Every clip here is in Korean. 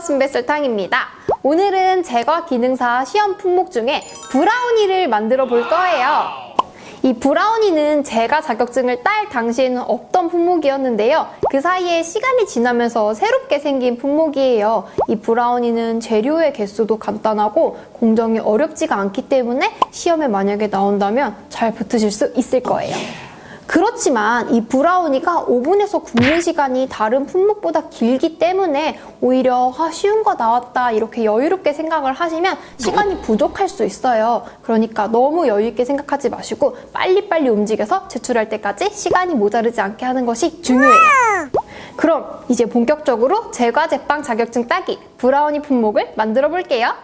순배 설탕입니다. 오늘은 제과 기능사 시험 품목 중에 브라우니를 만들어 볼 거예요. 이 브라우니는 제가 자격증을 딸 당시에는 없던 품목이었는데요. 그 사이에 시간이 지나면서 새롭게 생긴 품목이에요. 이 브라우니는 재료의 개수도 간단하고 공정이 어렵지가 않기 때문에 시험에 만약에 나온다면 잘 붙으실 수 있을 거예요. 그렇지만 이 브라우니가 오븐에서 굽는 시간이 다른 품목보다 길기 때문에 오히려 쉬운 거 나왔다 이렇게 여유롭게 생각을 하시면 시간이 부족할 수 있어요. 그러니까 너무 여유있게 생각하지 마시고 빨리빨리 움직여서 제출할 때까지 시간이 모자르지 않게 하는 것이 중요해요. 그럼 이제 본격적으로 제과 제빵 자격증 따기 브라우니 품목을 만들어 볼게요.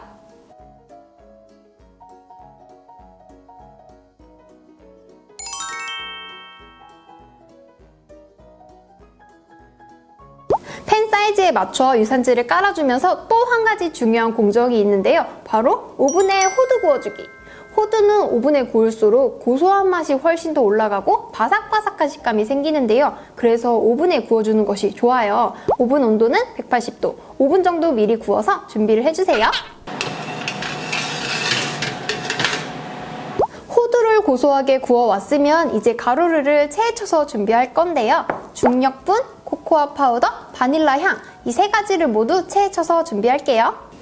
팬 사이즈에 맞춰 유산지를 깔아주면서 또 한 가지 중요한 공정이 있는데요. 바로 오븐에 호두 구워주기. 호두는 오븐에 구울수록 고소한 맛이 훨씬 더 올라가고 바삭바삭한 식감이 생기는데요. 그래서 오븐에 구워주는 것이 좋아요. 오븐 온도는 180도, 5분 정도 미리 구워서 준비를 해주세요. 호두를 고소하게 구워왔으면 이제 가루를 체에 쳐서 준비할 건데요. 중력분, 코코아 파우더, 바닐라 향, 이 세 가지를 모두 체에 쳐서 준비할게요.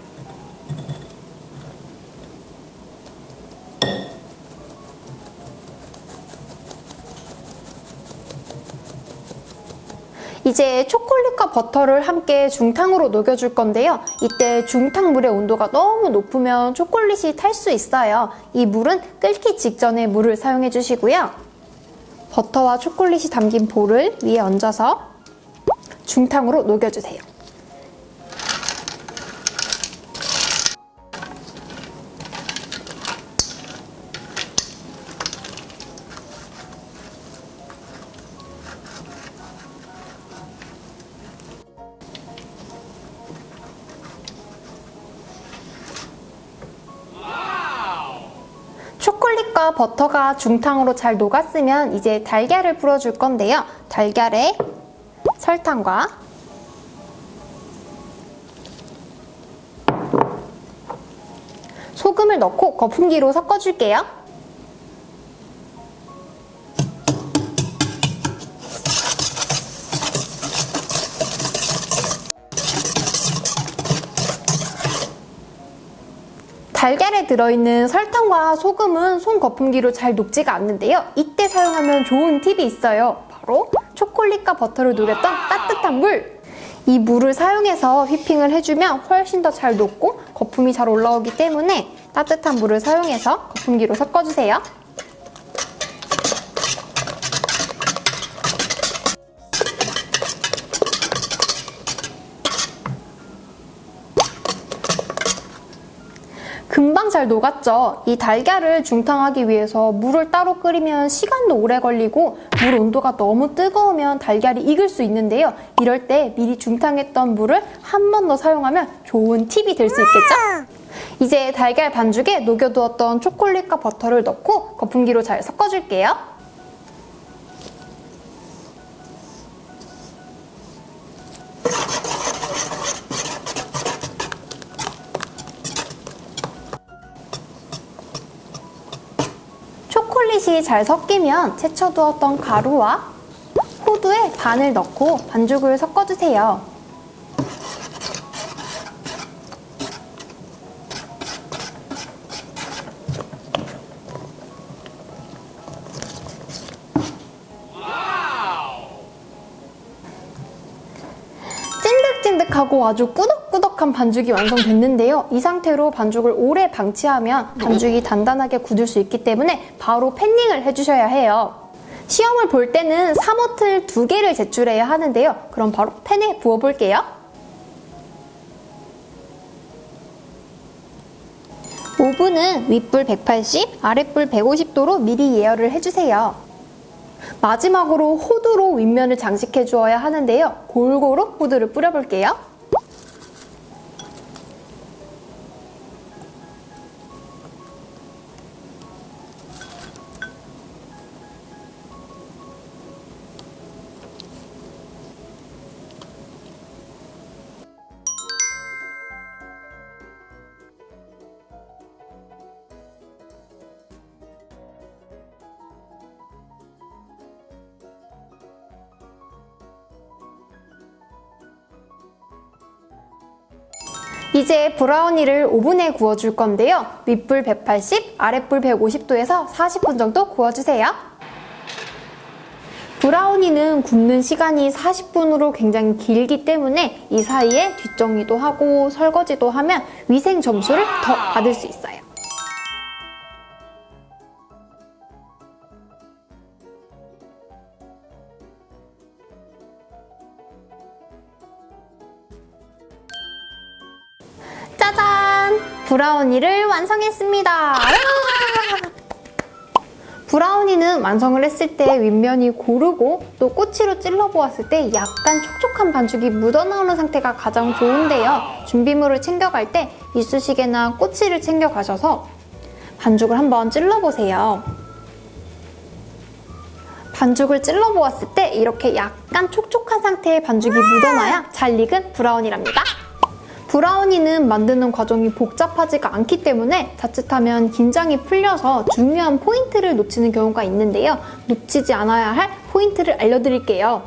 이제 초콜릿과 버터를 함께 중탕으로 녹여줄 건데요. 이때 중탕물의 온도가 너무 높으면 초콜릿이 탈 수 있어요. 이 물은 끓기 직전에 물을 사용해 주시고요. 버터와 초콜릿이 담긴 볼을 위에 얹어서 중탕으로 녹여주세요. 초콜릿과 버터가 중탕으로 잘 녹았으면 이제 달걀을 풀어줄 건데요. 달걀에 설탕과 소금을 넣고 거품기로 섞어줄게요. 달걀에 들어있는 설탕과 소금은 손 거품기로 잘 녹지가 않는데요. 이때 사용하면 좋은 팁이 있어요. 바로 초콜릿과 버터를 녹였던 따뜻한 물! 이 물을 사용해서 휘핑을 해주면 훨씬 더 잘 녹고 거품이 잘 올라오기 때문에 따뜻한 물을 사용해서 거품기로 섞어주세요. 금방 잘 녹았죠? 이 달걀을 중탕하기 위해서 물을 따로 끓이면 시간도 오래 걸리고 물 온도가 너무 뜨거우면 달걀이 익을 수 있는데요. 이럴 때 미리 중탕했던 물을 한 번 더 사용하면 좋은 팁이 될 수 있겠죠? 이제 달걀 반죽에 녹여두었던 초콜릿과 버터를 넣고 거품기로 잘 섞어줄게요. 초콜릿이 잘 섞이면 채쳐두었던 가루와 호두에 반을 넣고 반죽을 섞어주세요. 찐득찐득하고 아주 꾸덕꾸덕한 반죽이 완성됐는데요. 이 상태로 반죽을 오래 방치하면 반죽이 단단하게 굳을 수 있기 때문에 바로 팬닝을 해주셔야 해요. 시험을 볼 때는 3호틀 2개를 제출해야 하는데요. 그럼 바로 팬에 부어볼게요. 오븐은 윗불 180, 아랫불 150도로 미리 예열을 해주세요. 마지막으로 호두로 윗면을 장식해 주어야 하는데요. 골고루 호두를 뿌려볼게요. 이제 브라우니를 오븐에 구워줄 건데요. 윗불 180, 아랫불 150도에서 40분 정도 구워주세요. 브라우니는 굽는 시간이 40분으로 굉장히 길기 때문에 이 사이에 뒷정리도 하고 설거지도 하면 위생 점수를 더 받을 수 있어요. 짜잔! 브라우니를 완성했습니다. 브라우니는 완성을 했을 때 윗면이 고르고 또 꼬치로 찔러보았을 때 약간 촉촉한 반죽이 묻어나오는 상태가 가장 좋은데요. 준비물을 챙겨갈 때 이쑤시개나 꼬치를 챙겨가셔서 반죽을 한번 찔러보세요. 반죽을 찔러보았을 때 이렇게 약간 촉촉한 상태의 반죽이 묻어나야 잘 익은 브라우니랍니다. 브라우니는 만드는 과정이 복잡하지가 않기 때문에 자칫하면 긴장이 풀려서 중요한 포인트를 놓치는 경우가 있는데요. 놓치지 않아야 할 포인트를 알려드릴게요.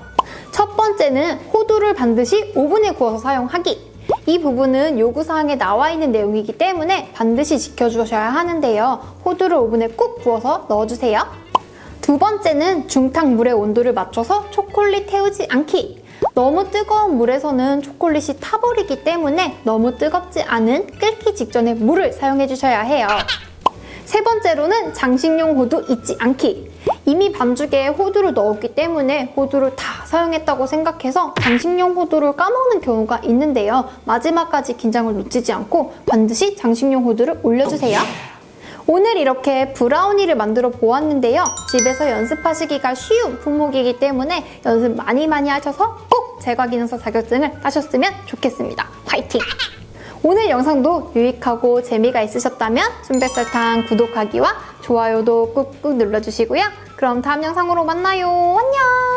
첫 번째는 호두를 반드시 오븐에 구워서 사용하기. 이 부분은 요구사항에 나와 있는 내용이기 때문에 반드시 지켜주셔야 하는데요. 호두를 오븐에 꾹 구워서 넣어주세요. 두 번째는 중탕 물의 온도를 맞춰서 초콜릿 태우지 않기. 너무 뜨거운 물에서는 초콜릿이 타버리기 때문에 너무 뜨겁지 않은 끓기 직전에 물을 사용해 주셔야 해요. 세 번째로는 장식용 호두 잊지 않기. 이미 반죽에 호두를 넣었기 때문에 호두를 다 사용했다고 생각해서 장식용 호두를 까먹는 경우가 있는데요. 마지막까지 긴장을 놓치지 않고 반드시 장식용 호두를 올려주세요. 오늘 이렇게 브라우니를 만들어 보았는데요. 집에서 연습하시기가 쉬운 품목이기 때문에 연습 많이 하셔서 꼭 제과기능사 자격증을 따셨으면 좋겠습니다. 화이팅! 오늘 영상도 유익하고 재미가 있으셨다면 순백설탕 구독하기와 좋아요도 꾹꾹 눌러주시고요. 그럼 다음 영상으로 만나요. 안녕!